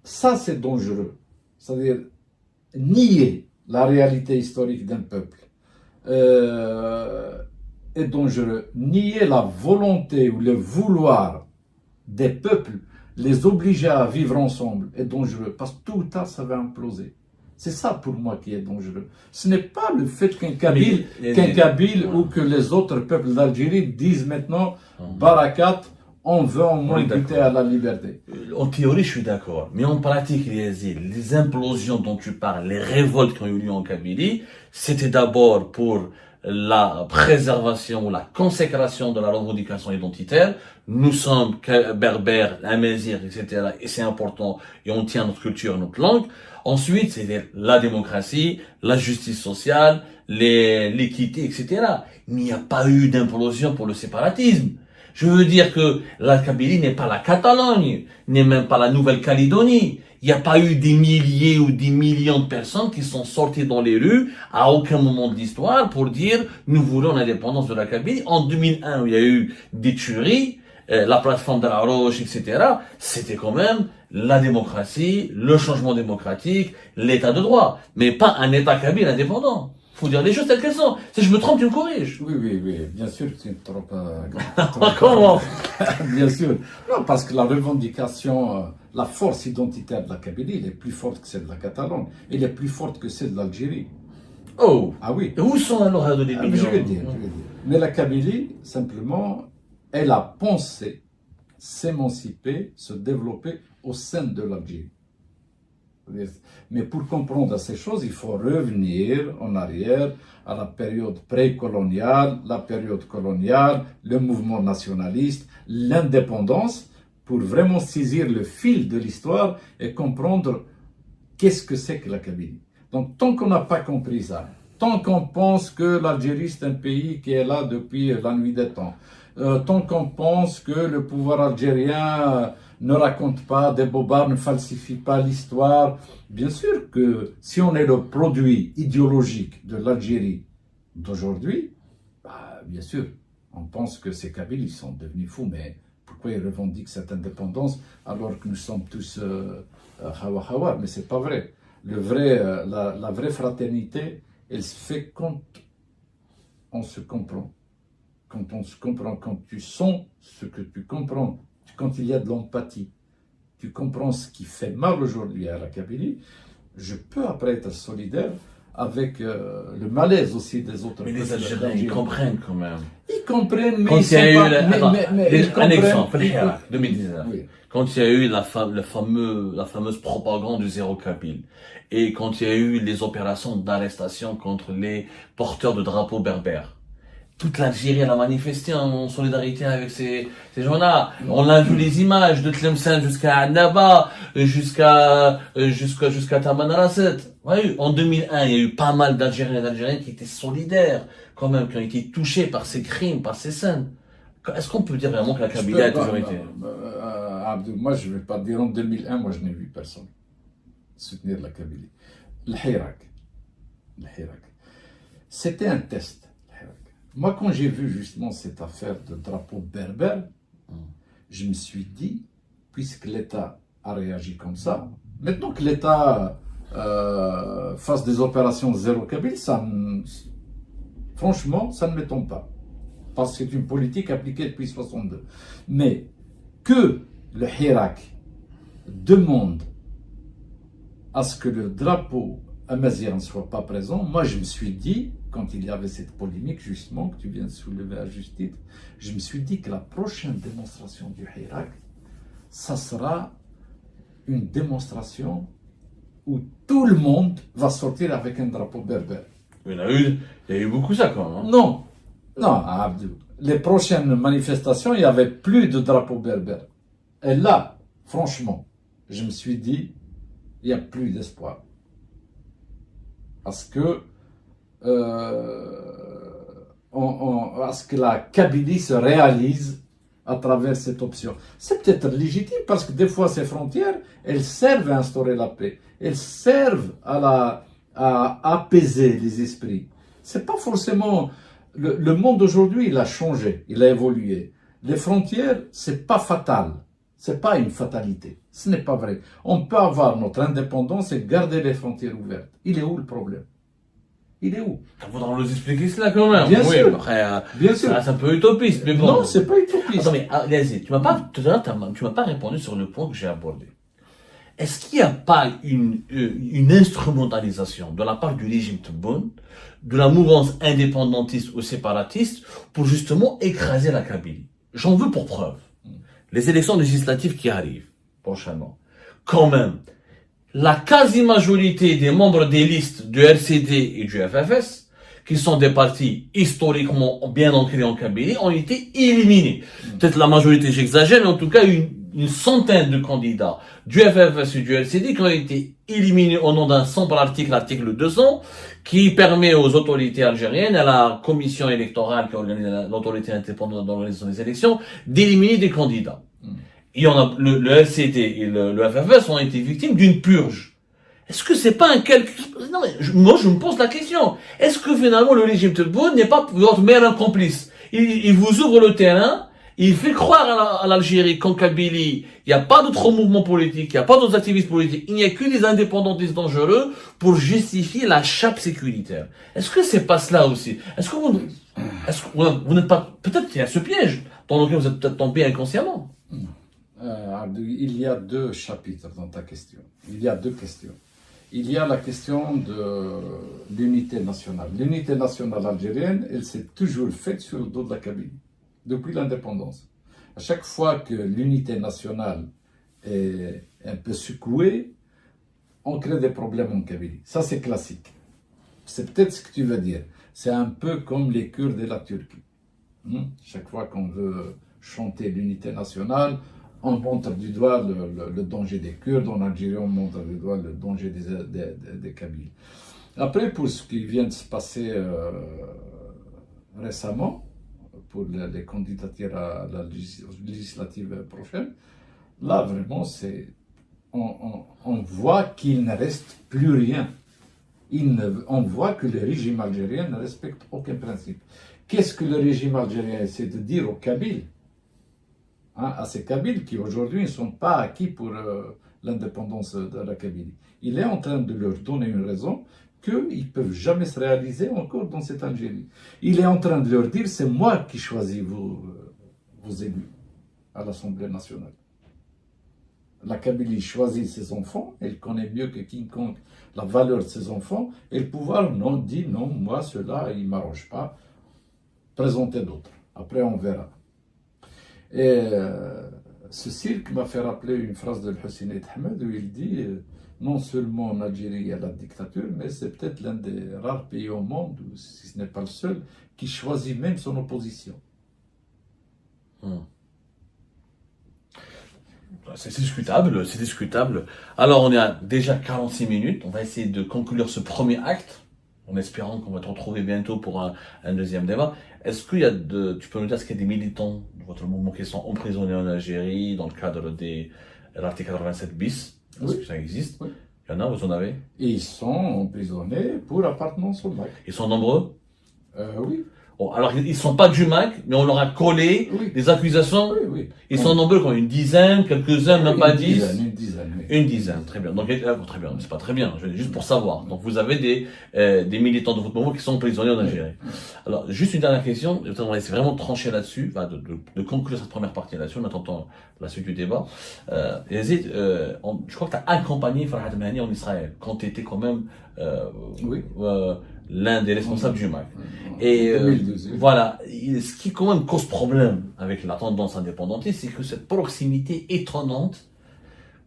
B: ça, c'est dangereux. C'est-à-dire nier la réalité historique d'un peuple. Est dangereux. Nier la volonté ou le vouloir des peuples, les obliger à vivre ensemble, est dangereux. Parce que tôt ou tard, ça va imploser. C'est ça pour moi qui est dangereux. Ce n'est pas le fait qu'un Kabyle ou que les autres peuples d'Algérie disent maintenant Barakat, on veut au moins goûter à la liberté.
A: En théorie, je suis d'accord. Mais en pratique, les implosions dont tu parles, les révoltes qui ont eu lieu en Kabylie, c'était d'abord pour la préservation ou la consécration de la revendication identitaire. Nous sommes berbères, amézirs, etc. Et c'est important. Et on tient notre culture, notre langue. Ensuite, c'est la démocratie, la justice sociale, l'équité, etc. Mais il n'y a pas eu d'implosion pour le séparatisme. Je veux dire que la Kabylie n'est pas la Catalogne, n'est même pas la Nouvelle-Calédonie. Il n'y a pas eu des milliers ou des millions de personnes qui sont sorties dans les rues à aucun moment de l'histoire pour dire nous voulons l'indépendance de la Kabylie. En 2001, où il y a eu des tueries, la plateforme de la Roche, etc. C'était quand même la démocratie, le changement démocratique, l'état de droit, mais pas un état kabyle indépendant. Faut dire les choses telles qu'elles sont. Si je me trompe, tu me corriges.
B: Oui, bien sûr que tu ne te trompes
A: pas. Comment?
B: Bien sûr. Non, parce que la revendication, la force identitaire de la Kabylie, elle est plus forte que celle de la Catalogne. Elle est plus forte que celle de l'Algérie.
A: Oh.
B: Ah oui.
A: Et où sont alors les millions?
B: Je vais dire. Mais la Kabylie, simplement, elle a pensé s'émanciper, se développer au sein de l'Algérie. Mais pour comprendre ces choses, il faut revenir en arrière à la période précoloniale, la période coloniale, le mouvement nationaliste, l'indépendance, pour vraiment saisir le fil de l'histoire et comprendre qu'est-ce que c'est que la Kabylie. Donc tant qu'on n'a pas compris ça, tant qu'on pense que l'Algérie c'est un pays qui est là depuis la nuit des temps, tant qu'on pense que le pouvoir algérien ne raconte pas des bobards, ne falsifie pas l'histoire. Bien sûr que si on est le produit idéologique de l'Algérie d'aujourd'hui, bien sûr, on pense que ces Kabyles ils sont devenus fous, mais pourquoi ils revendiquent cette indépendance alors que nous sommes tous hawa-hawa? Mais c'est pas vrai. La vraie fraternité, elle se fait quand on se comprend. Quand on se comprend, quand tu sens ce que tu comprends, quand il y a de l'empathie, tu comprends ce qui fait mal aujourd'hui à la Kabylie, je peux après être solidaire avec le malaise aussi des autres.
A: Mais les Algériens, ils comprennent quand même.
B: Ils comprennent, mais
A: quand
B: ils sont
A: pas... un exemple, 2019.
B: Oui.
A: Quand il y a eu la fameuse propagande du zéro Kabyle, et quand il y a eu les opérations d'arrestation contre les porteurs de drapeaux berbères, toute l'Algérie a manifesté en solidarité avec ces gens-là. On a vu les images de Tlemcen jusqu'à Annaba, jusqu'à Tamanrasset. Ouais, en 2001, il y a eu pas mal d'Algériens et d'Algériennes qui étaient solidaires, quand même, qui ont été touchés par ces crimes, par ces scènes. Est-ce qu'on peut dire vraiment que la Kabylie a toujours été...
B: Abdou, moi je ne vais pas dire en 2001, moi je n'ai vu personne soutenir la Kabylie. Le Hirak. C'était un test. Moi, quand j'ai vu justement cette affaire de drapeau berbère, je me suis dit, puisque l'État a réagi comme ça, maintenant que l'État fasse des opérations zéro Kabyle, franchement, ça ne m'étonne pas. Parce que c'est une politique appliquée depuis 1962. Mais que le Hirak demande à ce que le drapeau amazigh ne soit pas présent, moi je me suis dit, quand il y avait cette polémique justement que tu viens de soulever à juste titre, je me suis dit que la prochaine démonstration du Hirak, ça sera une démonstration où tout le monde va sortir avec un drapeau berbère.
A: Il y a eu beaucoup ça quand même.
B: Non, Abdou. Les prochaines manifestations, il n'y avait plus de drapeau berbère. Et là, franchement, je me suis dit, il n'y a plus d'espoir. Parce que la Kabylie se réalise à travers cette option. C'est peut-être légitime parce que des fois ces frontières, elles servent à instaurer la paix. Elles servent à apaiser les esprits. C'est pas forcément... Le monde aujourd'hui, il a changé, il a évolué. Les frontières, c'est pas fatal. C'est pas une fatalité. Ce n'est pas vrai. On peut avoir notre indépendance et garder les frontières ouvertes. Il est où le problème? Il est où?
A: Il faudra nous expliquer cela quand même.
B: Bien sûr.
A: Après,
B: bien sûr.
A: C'est un peu utopiste, mais bon.
B: Non, c'est pas utopiste.
A: Attends, mais vas-y, tu m'as pas répondu sur le point que j'ai abordé. Est-ce qu'il n'y a pas une instrumentalisation de la part du régime Tebboune, de la mouvance indépendantiste ou séparatiste, pour justement écraser la Kabylie? J'en veux pour preuve les élections législatives qui arrivent. prochainement. Quand même, la quasi-majorité des membres des listes du RCD et du FFS, qui sont des partis historiquement bien ancrés en Kabylie, ont été éliminés. Peut-être la majorité, j'exagère, mais en tout cas, une centaine de candidats du FFS et du RCD qui ont été éliminés au nom d'un simple article, l'article 200, qui permet aux autorités algériennes, à la commission électorale qui organise l'autorité indépendante d'organisation des élections, d'éliminer des candidats. Il y en a, le LCD et le FFS ont été victimes d'une purge. Est-ce que c'est pas un calcul? Non, mais moi je me pose la question. Est-ce que finalement le régime Tebboune n'est pas votre meilleur complice? Il vous ouvre le terrain, il fait croire à l'Algérie qu'en Kabylie, il n'y a pas d'autres mouvements politiques, il n'y a pas d'autres activistes politiques, il n'y a que des indépendantistes dangereux pour justifier la chape sécuritaire. Est-ce que c'est pas cela aussi? Est-ce que vous n'êtes pas, peut-être qu'il y a ce piège dans lequel vous êtes peut-être tombé inconsciemment?
B: Il y a deux chapitres dans ta question. Il y a deux questions. Il y a la question de l'unité nationale. L'unité nationale algérienne, elle s'est toujours faite sur le dos de la Kabylie, depuis l'indépendance. À chaque fois que l'unité nationale est un peu secouée, on crée des problèmes en Kabylie. Ça, c'est classique. C'est peut-être ce que tu veux dire. C'est un peu comme les Kurdes et la Turquie. Chaque fois qu'on veut chanter l'unité nationale, on montre du doigt le danger des Kurdes, en Algérie on montre du doigt le danger des Kabyles. Après, pour ce qui vient de se passer récemment, pour les candidatures à la législative prochaine, là vraiment on voit qu'il ne reste plus rien. On voit que le régime algérien ne respecte aucun principe. Qu'est-ce que le régime algérien essaie de dire aux Kabyles? À ces Kabyles qui aujourd'hui ne sont pas acquis pour l'indépendance de la Kabylie. Il est en train de leur donner une raison qu'ils ne peuvent jamais se réaliser encore dans cette Algérie. Il est en train de leur dire, c'est moi qui choisis vos élus à l'Assemblée nationale. La Kabylie choisit ses enfants, elle connaît mieux que quiconque la valeur de ses enfants, et le pouvoir dit non, moi cela il ne m'arrange pas, présentez d'autres, après on verra. Et ce cirque m'a fait rappeler une phrase de Hussein Ahmed où il dit non seulement en Algérie il y a la dictature, mais c'est peut-être l'un des rares pays au monde, si ce n'est pas le seul, qui choisit même son opposition.
A: C'est discutable, c'est discutable. Alors on est à déjà 46 minutes, on va essayer de conclure ce premier acte, en espérant qu'on va te retrouver bientôt pour un deuxième débat. Est-ce qu'il y a tu peux nous dire, est-ce qu'il y a des militants de votre mouvement qui sont emprisonnés en Algérie dans le cadre de l'article 87 bis? Est-ce que ça existe?
B: Oui.
A: Il y en a, vous en avez?
B: Et ils sont emprisonnés pour appartenance au MAC.
A: Ils sont nombreux?
B: Oui.
A: Bon, alors ils sont pas du MAC, mais on leur a collé des accusations.
B: Oui.
A: Ils sont nombreux, comme une dizaine, quelques-uns, même pas 10.
B: Une dizaine, oui.
A: Une dizaine, très bien. Donc, très bien, c'est pas très bien, je dis juste pour savoir. Donc, vous avez des militants de votre mouvement qui sont emprisonnés en Algérie. Alors, juste une dernière question, on va essayer vraiment de trancher là-dessus, de conclure cette première partie là-dessus, en attendant la suite du débat. Yazid, je crois que tu as accompagné Farhat Mehani en Israël, quand tu étais quand même l'un des responsables du MAC. Et voilà, ce qui quand même cause problème avec la tendance indépendantiste, c'est que cette proximité étonnante,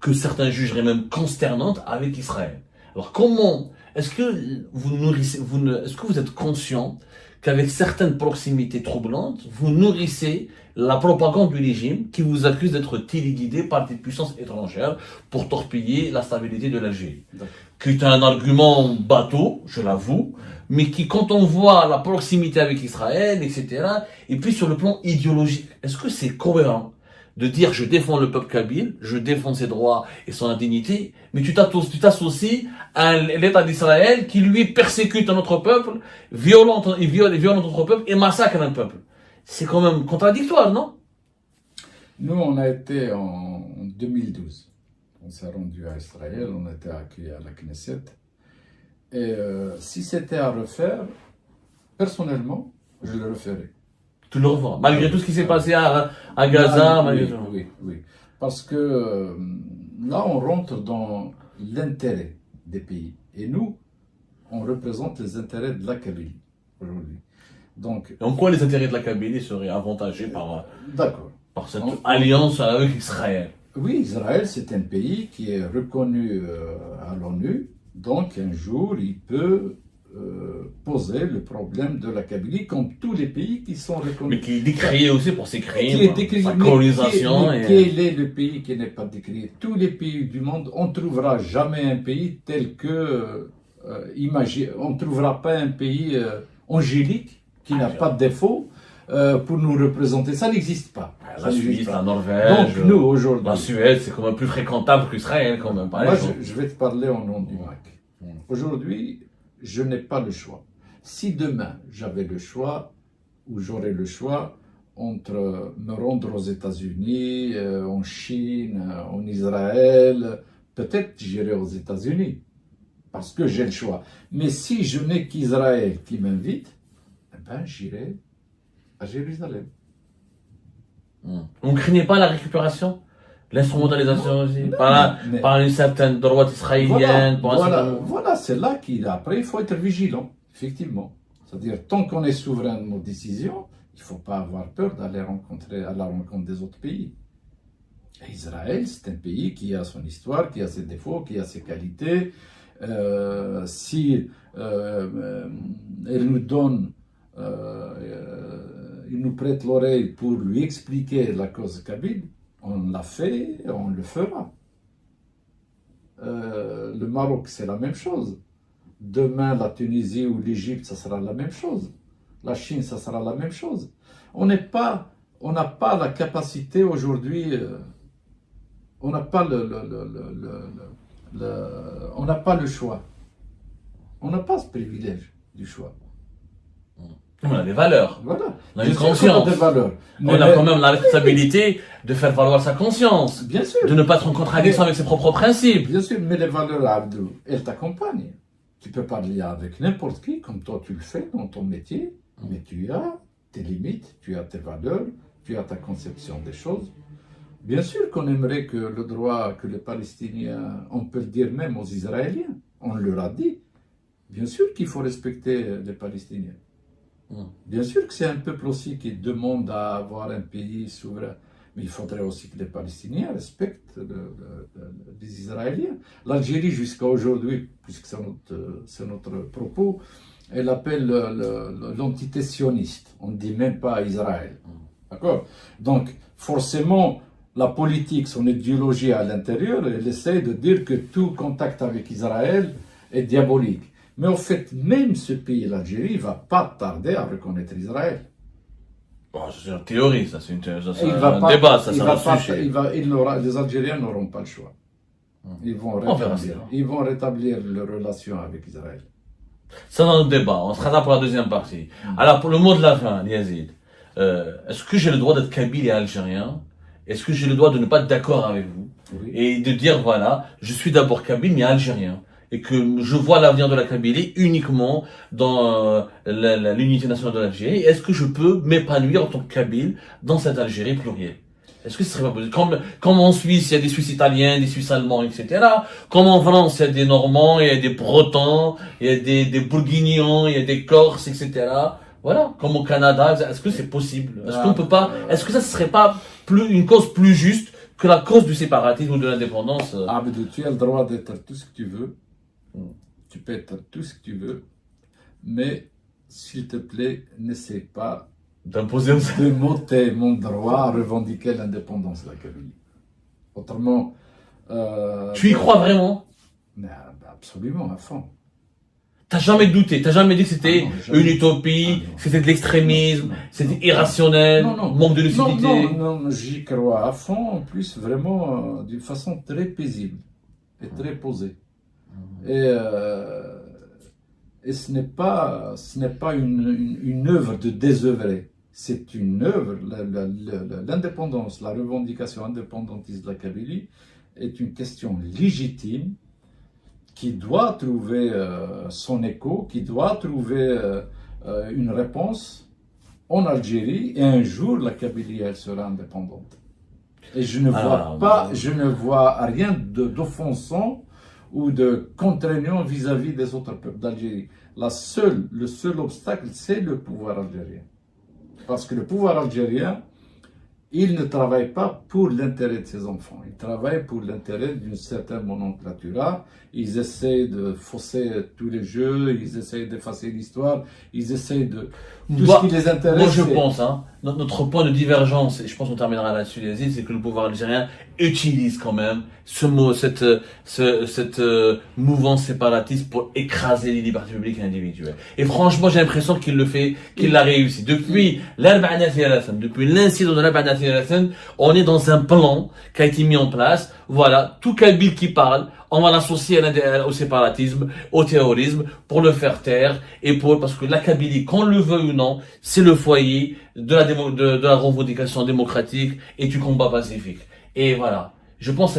A: que certains jugeraient même consternante, avec Israël. Alors comment, est-ce que vous nourrissez, est-ce que vous êtes conscient qu'avec certaines proximités troublantes, vous nourrissez la propagande du régime qui vous accuse d'être téléguidé par des puissances étrangères pour torpiller la stabilité de l'Algérie? Qui est un argument bateau, je l'avoue, mais qui, quand on voit la proximité avec Israël, etc., et puis sur le plan idéologique, est-ce que c'est cohérent de dire je défends le peuple kabyle, je défends ses droits et son indignité, mais tu t'associes à l'État d'Israël qui lui persécute un autre peuple, viole notre peuple et massacre un peuple? C'est quand même contradictoire, non?
B: Nous, on a été en 2012. On s'est rendu à Israël, on a été accueillis à la Knesset. Et si c'était à refaire, personnellement, je le referais.
A: Tu le revois, malgré tout ce qui s'est passé à Gaza,
B: oui. Parce que là, on rentre dans l'intérêt des pays. Et nous, on représente les intérêts de la Kabylie aujourd'hui. Donc,
A: et en quoi les intérêts de la Kabylie seraient avantagés par cette
B: alliance
A: alliance avec Israël?
B: Oui, Israël, c'est un pays qui est reconnu à l'ONU, donc un jour, il peut poser le problème de la Kabylie, comme tous les pays qui sont reconnus.
A: Mais qui est décrié aussi pour ses
B: Qui
A: crimes,
B: est décrié,
A: sa
B: mais
A: colonisation.
B: quel est le pays qui n'est pas décrié? Tous les pays du monde, on ne trouvera jamais un pays tel que, on ne trouvera pas un pays angélique, qui n'a pas de défaut, pour nous représenter. Ça n'existe pas.
A: La Suisse, la Norvège,
B: donc, nous, aujourd'hui,
A: la Suède, c'est quand même plus fréquentable qu'Israël, quand même.
B: moi, je vais te parler au nom du MAC. Aujourd'hui, je n'ai pas le choix. Si demain, j'avais le choix, ou j'aurais le choix, entre me rendre aux États-Unis, en Chine, en Israël, peut-être j'irai aux États-Unis, parce que j'ai le choix. Mais si je n'ai qu'Israël qui m'invite, eh ben, j'irai à Jérusalem.
A: Vous ne craignez pas la récupération? L'instrumentalisation aussi?
B: Non,
A: Par une certaine droite israélienne?
B: Voilà, c'est là qu'après, il faut être vigilant, effectivement. C'est-à-dire, tant qu'on est souverain de nos décisions, il ne faut pas avoir peur d'aller à la rencontre des autres pays. Et Israël, c'est un pays qui a son histoire, qui a ses défauts, qui a ses qualités. Si elle nous donne, il nous prête l'oreille pour lui expliquer la cause kabyle, on l'a fait, on le fera. Le Maroc, c'est la même chose. Demain, la Tunisie ou l'Égypte, ça sera la même chose. La Chine, ça sera la même chose. On n'a pas la capacité aujourd'hui, on n'a pas on n'a pas le choix. On n'a pas ce privilège du choix.
A: On a des valeurs.
B: Voilà.
A: On a une conscience. On a quand même la responsabilité de faire valoir sa conscience.
B: Bien sûr.
A: De ne pas être en contradiction avec ses propres principes.
B: Bien sûr, mais les valeurs, Abdou, elles t'accompagnent. Tu peux parler avec n'importe qui, comme toi tu le fais dans ton métier, mais tu as tes limites, tu as tes valeurs, tu as ta conception des choses. Bien sûr qu'on aimerait que le droit que les Palestiniens, on peut le dire même aux Israéliens, on leur a dit, bien sûr qu'il faut respecter les Palestiniens. Bien sûr que c'est un peuple aussi qui demande à avoir un pays souverain, mais il faudrait aussi que les Palestiniens respectent les Israéliens. L'Algérie, jusqu'à aujourd'hui, puisque c'est notre propos, elle appelle l'entité sioniste. On ne dit même pas Israël. D'accord? Donc, forcément, la politique, son idéologie à l'intérieur, elle essaie de dire que tout contact avec Israël est diabolique. Mais en fait, même ce pays, l'Algérie, ne va pas tarder à reconnaître Israël.
A: Bon, c'est une théorie, ça, c'est un débat, ça, c'est un sujet.
B: Les Algériens n'auront pas le choix. Ils vont rétablir leurs relations avec Israël.
A: Ça, dans le débat, on sera là pour la deuxième partie. Alors, pour le mot de la fin, Yazid, est-ce que j'ai le droit d'être kabyle et algérien? Est-ce que j'ai le droit de ne pas être d'accord avec vous?
B: Oui.
A: Et de dire, voilà, je suis d'abord kabyle, mais algérien. Et que je vois l'avenir de la Kabylie uniquement dans l'unité nationale de l'Algérie. Est-ce que je peux m'épanouir en tant que Kabyle dans cette Algérie plurielle? Est-ce que ce serait pas possible? Comme en Suisse, il y a des Suisses italiens, des Suisses allemands, etc. Comme en France, il y a des Normands, il y a des Bretons, il y a des Bourguignons, il y a des Corses, etc. Voilà. Comme au Canada, est-ce que c'est possible? Est-ce qu'on peut pas, est-ce que ça ne serait pas une cause plus juste que la cause du séparatisme ou de l'indépendance?
B: Abdou, tu as le droit d'être tout ce que tu veux. Tu peux être tout ce que tu veux, mais s'il te plaît, n'essaie pas de m'ôter mon droit à revendiquer l'indépendance de la Kabylie. Autrement...
A: tu y crois vraiment?
B: Mais absolument, à fond.
A: T'as jamais douté, t'as jamais dit que c'était une utopie, que c'était de l'extrémisme, c'était irrationnel, manque de lucidité?
B: Non, j'y crois à fond, en plus vraiment d'une façon très paisible et très posée. Et ce n'est pas une œuvre de désœuvrer, c'est une œuvre, l'indépendance, la revendication indépendantiste de la Kabylie est une question légitime qui doit trouver son écho, qui doit trouver une réponse en Algérie, et un jour la Kabylie elle sera indépendante. Et je ne vois rien d'offensant ou de contraignant vis-à-vis des autres peuples d'Algérie. Le seul obstacle, c'est le pouvoir algérien. Parce que le pouvoir algérien, il ne travaille pas pour l'intérêt de ses enfants, il travaille pour l'intérêt d'une certaine nomenclatura. Ils essayent de fausser tous les jeux, ils essayent d'effacer l'histoire, ils essayent de... Tout ce qui les intéresse...
A: Moi, je pense, notre point de divergence, et je pense qu'on terminera là-dessus, Yazid, c'est que le pouvoir algérien utilise quand même ce mot, cette mouvance séparatiste pour écraser les libertés publiques et individuelles. Et franchement, j'ai l'impression qu'il le fait, qu'il l'a réussi. Depuis l'incident de l'Al-Ba'na, on est dans un plan qui a été mis en place. Voilà, tout Kabyle qui parle, on va l'associer au séparatisme, au terrorisme, pour le faire taire, parce que la Kabylie, qu'on le veuille ou non, c'est le foyer de la revendication démocratique et du combat pacifique. Et voilà. Je pense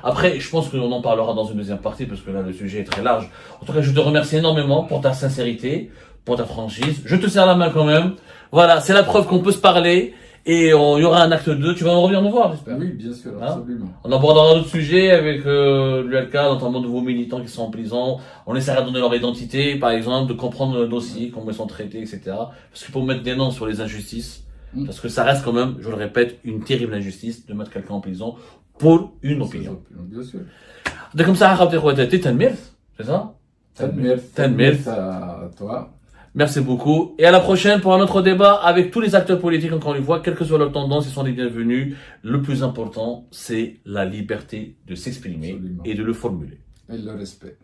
A: après, je pense qu'on en parlera dans une deuxième partie, parce que là, le sujet est très large. En tout cas, je te remercie énormément pour ta sincérité, pour ta franchise. Je te serre la main quand même. Voilà, c'est la preuve qu'on peut se parler. Et il y aura un acte 2. Tu vas revenir nous voir, j'espère.
B: Oui, bien sûr, absolument.
A: On abordera d'autres sujets avec l'ULK, notamment de vos militants qui sont en prison. On essaiera de donner leur identité, par exemple, de comprendre le dossier, comment ils sont traités, etc. Parce qu'il faut mettre des noms sur les injustices. Parce que ça reste quand même, je le répète, une terrible injustice de mettre quelqu'un en prison pour une opinion.
B: Bien sûr.
A: Donc comme ça, c'est ça?
B: Tanmir à toi.
A: Merci beaucoup. Et à la prochaine pour un autre débat avec tous les acteurs politiques, encore une fois, quelle que soit leur tendance, ils sont les bienvenus. Le plus important, c'est la liberté de s'exprimer et de le formuler.
B: Et le respect.